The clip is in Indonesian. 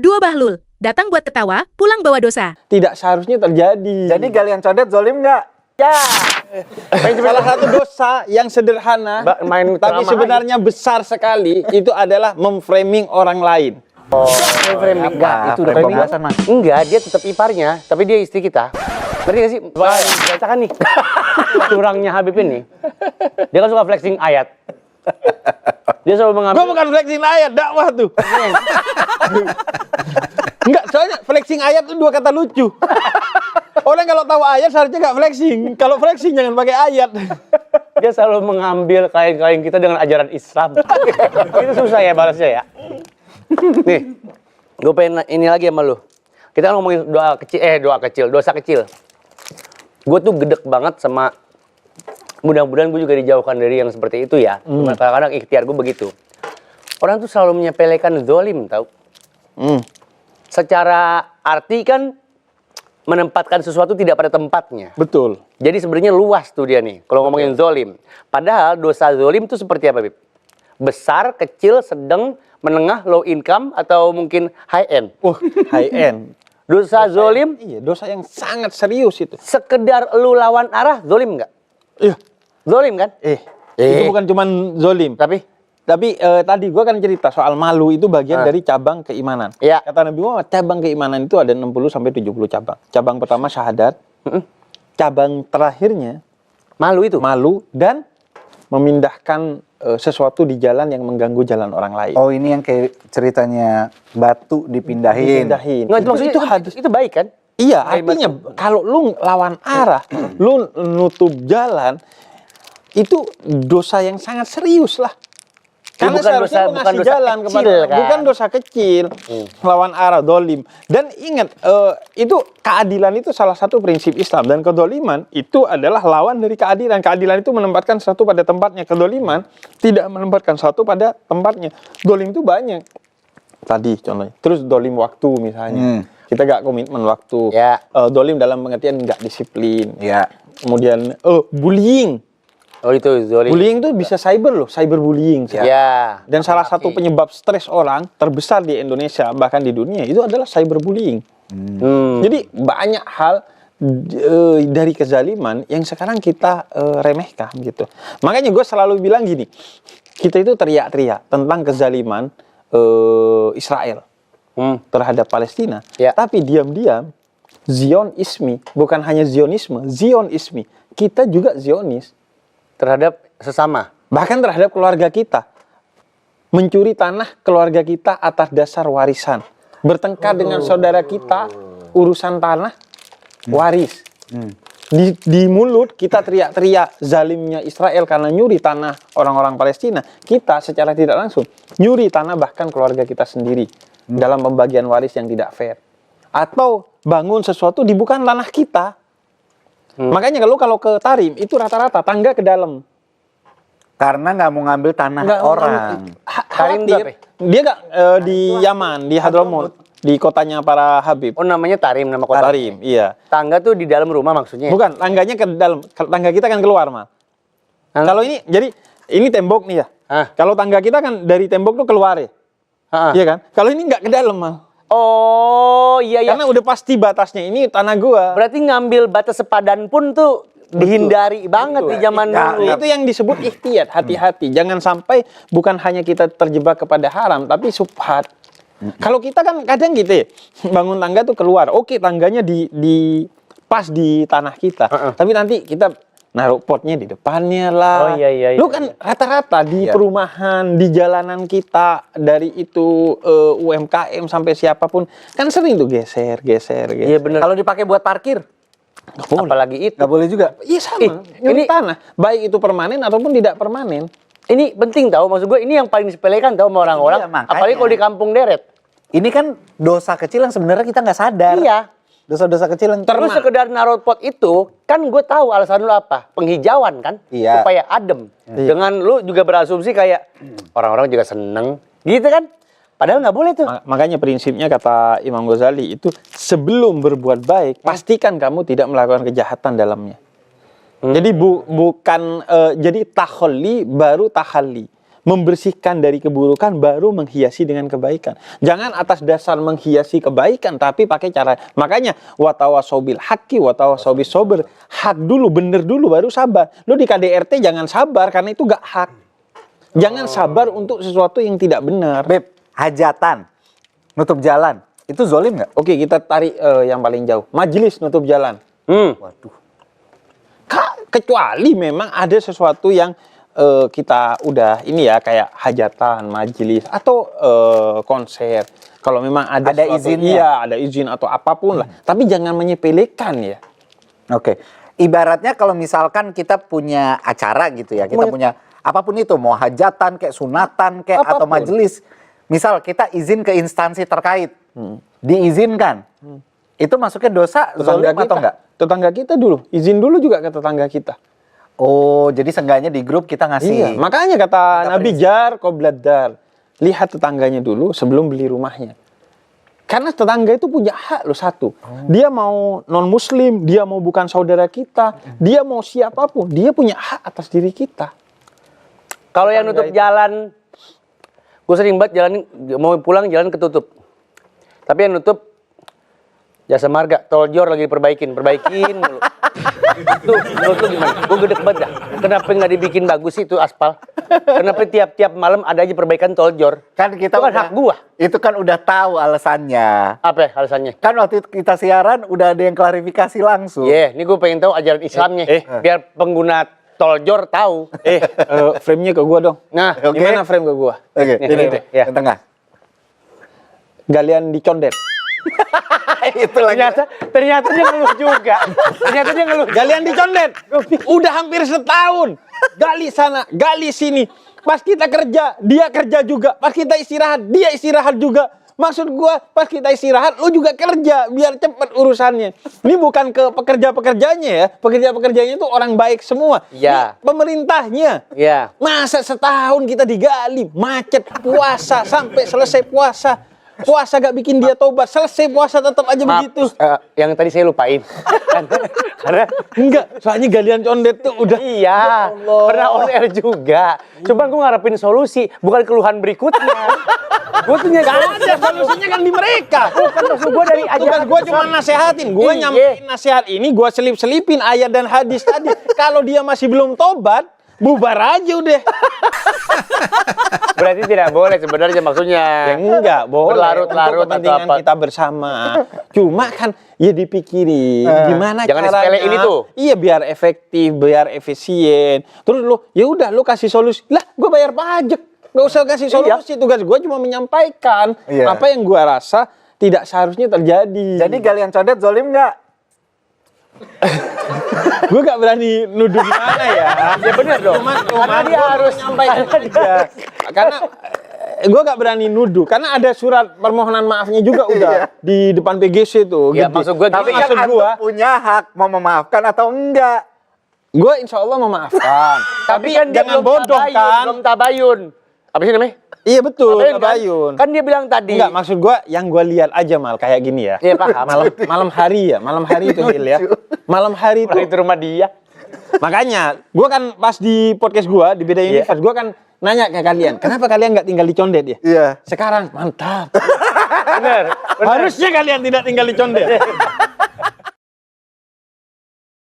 Dua Bahlul, datang buat ketawa, pulang bawa dosa. Tidak seharusnya terjadi. Jadi galian condet zolim nggak? Ya, salah satu dosa yang sederhana, main tapi sebenarnya besar sekali, itu adalah memframing orang lain. Framing enggak, itu udah framing pembahasan, Mas. Enggak, dia tetap iparnya, tapi dia istri kita. Ngerti gak sih? Bacakan nih. Curangnya Habib ini. Dia kan suka flexing ayat. Dia selalu mengambil. Gue bukan flexing ayat, dakwah tuh. Enggak, soalnya flexing ayat itu dua kata lucu. Orang kalau tahu ayat seharusnya nggak flexing. Kalau flexing jangan pakai ayat. Dia selalu mengambil kain-kain kita dengan ajaran Islam. Itu susah ya balasnya ya. Nih, gue pengen ini lagi sama lu. Kita ngomongin dosa kecil. Gue tuh gedek banget sama, mudah-mudahan gue juga dijauhkan dari yang seperti itu ya. Cuma kadang-kadang ikhtiar gue begitu. Orang tuh selalu menyepelekan zolim, tau? Secara arti kan menempatkan sesuatu tidak pada tempatnya. Betul. Jadi sebenarnya luas tuh dia nih, kalau ngomongin zolim. Padahal dosa zolim itu seperti apa, Bib? Besar, kecil, sedang, menengah, low income, atau mungkin high end? High end. Dosa zolim, Iya, dosa yang sangat serius itu. sekedar lu lawan arah, zolim nggak? Iya. Zolim kan? Itu bukan cuman zolim. Tapi tadi gua kan cerita soal malu itu bagian dari cabang keimanan. Iya. Kata Nabi Muhammad, cabang keimanan itu ada 60 sampai 70 cabang. Cabang pertama syahadat. Cabang terakhirnya Malu itu? malu dan memindahkan sesuatu di jalan yang mengganggu jalan orang lain. Oh, ini yang kayak ceritanya batu dipindahin. Nggak, maksudnya itu baik kan? Iya, artinya kalau lu lawan arah, lu nutup jalan, itu dosa yang sangat serius lah. Karena bukan seharusnya lu ngasih jalan kecil, kepada kan? bukan dosa kecil, lawan arah, dolim. Dan ingat, itu keadilan itu salah satu prinsip Islam. Dan kedoliman itu adalah lawan dari keadilan. Keadilan itu menempatkan satu pada tempatnya. Kedoliman tidak menempatkan satu pada tempatnya. Dolim itu banyak. Tadi contohnya. Terus dolim waktu misalnya. Kita gak komitmen waktu. Ya. Dolim dalam pengertian gak disiplin. Ya. Kemudian bullying. Oh itu zolim. Bullying itu bisa cyber loh, cyberbullying. Ya. Dan salah satu penyebab stres orang terbesar di Indonesia bahkan di dunia itu adalah cyberbullying. Jadi banyak hal dari kezaliman yang sekarang kita remehkan gitu. Makanya gue selalu bilang gini, kita itu teriak-teriak tentang kezaliman Israel terhadap Palestina, tapi diam-diam Zionisme, bukan hanya Zionisme, Zionisme, kita juga Zionis. Terhadap sesama. Bahkan terhadap keluarga kita. Mencuri tanah keluarga kita atas dasar warisan. Bertengkar dengan saudara kita, urusan tanah, waris. Di mulut kita teriak-teriak zalimnya Israel karena nyuri tanah orang-orang Palestina. Kita secara tidak langsung nyuri tanah bahkan keluarga kita sendiri. Dalam pembagian waris yang tidak fair. Atau bangun sesuatu di bukan tanah kita. Makanya kalau ke Tarim itu rata-rata tangga ke dalam. Karena nggak mau ngambil tanah orang. Tarim itu apa? Dia nggak di Yaman, di Hadramaut, di kotanya para Habib. Oh namanya Tarim, nama kota. Tarim, iya. Tangga tuh di dalam rumah maksudnya? Bukan, tangganya ke dalam. Tangga kita kan keluar, Mal. Kalau ini, jadi ini tembok nih ya. Kalau tangga kita kan dari tembok tuh keluar ya. Iya kan? Kalau ini nggak ke dalam, Mal. Oh iya. Karena udah pasti batasnya ini tanah gua. Berarti ngambil batas sepadan pun tuh dihindari banget di zaman dulu. Itu yang disebut ikhtiyat, hati-hati. Jangan sampai bukan hanya kita terjebak kepada haram, tapi subhat. Kalau kita kan kadang gitu ya, bangun tangga tuh keluar. Oke, tangganya pas di tanah kita. Tapi nanti kita naruh potnya di depannya lah. Oh iya. Lu kan rata-rata di perumahan, di jalanan kita, dari itu UMKM sampai siapapun, kan sering tuh geser. Iya bener. Kalau dipakai buat parkir, apalagi itu. Nggak boleh juga. Iya sama, nyuri tanah. Baik itu permanen ataupun tidak permanen. Ini penting tahu, maksud gue ini yang paling disepelekan tahu sama orang-orang. Iya, makanya. Apalagi kalau di kampung deret. Ini kan dosa kecil yang sebenarnya kita nggak sadar. Iya. Dosa-dosa kecil yang Terus sekedar naruh pot itu, kan gue tahu alasan lu apa. Penghijauan kan? Iya. Supaya adem. Dengan lu juga berasumsi kayak, orang-orang juga seneng. Gitu kan? Padahal nggak boleh tuh. Makanya prinsipnya kata Imam Ghazali itu, sebelum berbuat baik, pastikan kamu tidak melakukan kejahatan dalamnya. Jadi bukan, jadi takhalli baru tahalli. membersihkan dari keburukan, baru menghiasi dengan kebaikan. Jangan atas dasar menghiasi kebaikan, tapi pakai cara. Makanya watawasau bil haqqi watawasau bis sabr. Hak dulu, bener dulu, baru sabar. Lu di KDRT jangan sabar karena itu gak hak. Jangan sabar untuk sesuatu yang tidak benar. Beb, hajatan, nutup jalan, itu zolim nggak? Oke, kita tarik yang paling jauh. Majelis nutup jalan. Waduh. Kecuali memang ada sesuatu yang kita udah ini ya, kayak hajatan, majelis atau konser. Kalau memang ada izinnya. iya, ada izin atau apapun lah. Tapi jangan menyepelekan ya. Oke. Ibaratnya kalau misalkan kita punya acara gitu ya, kita punya apapun itu, mau hajatan, kayak sunatan, kayak atau Apapun. majelis. Misal kita izin ke instansi terkait, diizinkan. Itu masuknya dosa Tetangga zolim atau kita, enggak? tetangga kita dulu, izin dulu juga ke tetangga kita. Oh, jadi seenggaknya di grup kita ngasih. Iya, makanya kata Nabi jar qoblad dar. Lihat tetangganya dulu sebelum beli rumahnya. Karena tetangga itu punya hak loh satu. Dia mau non-muslim, dia mau bukan saudara kita, dia mau siapapun, dia punya hak atas diri kita. Kalau yang nutup jalan, gue sering banget jalan, mau pulang jalan ketutup. Tapi yang nutup Jasa Marga, tol Jor lagi perbaikin mulu. Tuh, menurut lu gimana? Gue gede banget dah. Kenapa nggak dibikin bagus sih itu aspal? Kenapa tiap-tiap malam ada aja perbaikan tol Jor? Kan kita Itu kan hak gua. Itu kan udah tahu alasannya. Apa ya alasannya? Kan waktu itu kita siaran udah ada yang klarifikasi langsung. Iya, ini gue pengen tahu ajaran Islamnya. Biar pengguna tol Jor tahu. Frame-nya ke gua dong. Nah, Oke. Gimana frame ke gua? Oke, Nih, ini nih, ya. yang tengah. Galian dicondet. Itu lagi. ternyata dia ngeluh juga. Ternyata dia ngeluh. Galian dicondet. Udah hampir setahun. Gali sana, gali sini. Pas kita kerja, dia kerja juga. Pas kita istirahat, dia istirahat juga. Maksud gua, pas kita istirahat, lu juga kerja biar cepet urusannya. Ini bukan ke pekerja-pekerjanya ya. Pekerja-pekerjanya itu orang baik semua. Iya. Ini pemerintahnya. Iya. Masa setahun kita digali, macet, puasa sampai selesai puasa. Puasa gak bikin dia tobat, selesai puasa tetap aja begitu. Yang tadi saya lupain. Karena Enggak, soalnya galian condet tuh udah. iya, pernah on air juga. Cuma gue ngarepin solusi, bukan keluhan berikutnya. Gue tuh Gak ada solusinya kan di mereka. Bukan maksud gue dari Tugas ajaran gue cuma nasehatin, gue Iya. nyampein nasihat ini, gue selip-selipin ayat dan hadis tadi. Kalau dia masih belum tobat, bubar aja udah. Berarti tidak boleh sebenarnya maksudnya. Ya enggak, boleh. Berlarut-larut Untuk kepentingan atau apa. kita bersama. Cuma kan ya dipikirin gimana Jangan caranya. disepelein itu. Iya, biar efektif, biar efisien. Terus lu, ya udah lu kasih solusi. Lah, gue bayar pajak. Gak usah kasih solusi. Tugas gue cuma menyampaikan apa yang gue rasa tidak seharusnya terjadi. Jadi galian condet zolim nggak? Gue gak berani nuduh gimana ya. Ya benar dong. Karena dia harus nyampaikan aja. Karena gue gak berani nuduh. Karena ada surat permohonan maafnya juga udah di depan PGC tuh. Ya, gede. maksud gue Tapi gini, kan maksud antum gua, punya hak mau memaafkan atau enggak? gue insya Allah memaafkan. tapi kan dia jangan belum bodoh tabayun, kan. belum tabayun. Apa sih namanya? Iya betul, Tabayun, kan? tabayun. Kan dia bilang tadi. Enggak, maksud gue yang gue lihat aja mal kayak gini ya. Iya, paham. Malam hari ya, malam hari itu Hil ya. Malam hari itu. Itu rumah dia. Makanya, gue kan pas di podcast gue di Beda Universe, gue kan nanya ke kalian, kenapa kalian nggak tinggal di Condet ya? Iya. Sekarang mantap. Bener. Harusnya kalian tidak tinggal di Condet.